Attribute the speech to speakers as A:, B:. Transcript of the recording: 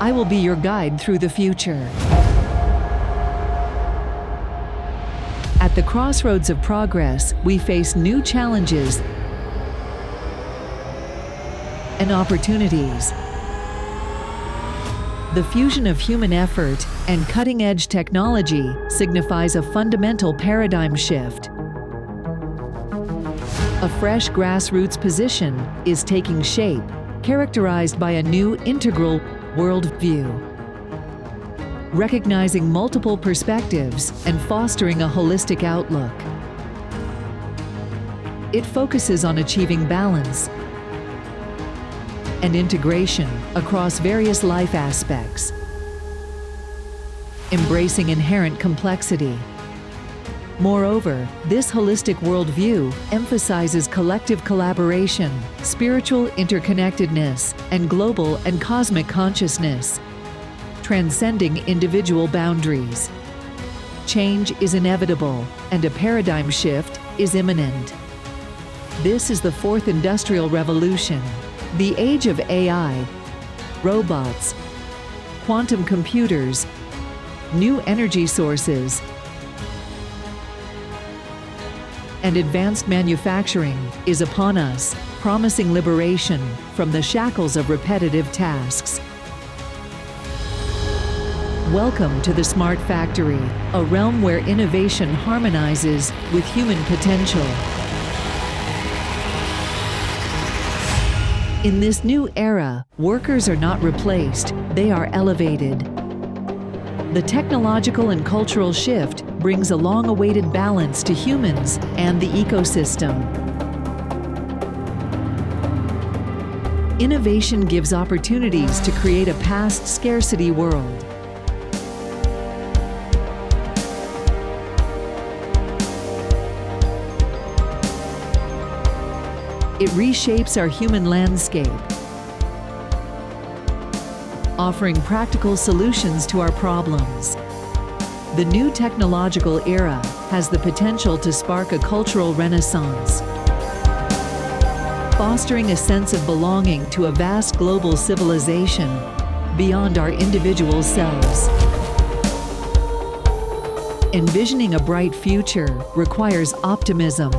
A: I will be your guide through the future. At the crossroads of progress, we face new challenges and opportunities. The fusion of human effort and cutting-edge technology signifies a fundamental paradigm shift. A fresh grassroots position is taking shape, characterized by a new integral worldview, recognizing multiple perspectives and fostering a holistic outlook. It focuses on achieving balance and integration across various life aspects, embracing inherent complexity. Moreover, this holistic worldview emphasizes collective collaboration, spiritual interconnectedness, and global and cosmic consciousness, transcending individual boundaries. Change is inevitable, and a paradigm shift is imminent. This is the fourth industrial revolution, the age of AI, robots, quantum computers, new energy sources, and advanced manufacturing is upon us, promising liberation from the shackles of repetitive tasks. Welcome to the Smart Factory, a realm where innovation harmonizes with human potential. In this new era, workers are not replaced, they are elevated. The technological and cultural shift brings a long-awaited balance to humans and the ecosystem. Innovation gives opportunities to create a past scarcity world. It reshapes our human landscape, offering practical solutions to our problems. The new technological era has the potential to spark a cultural renaissance, fostering a sense of belonging to a vast global civilization beyond our individual selves. Envisioning a bright future requires optimism,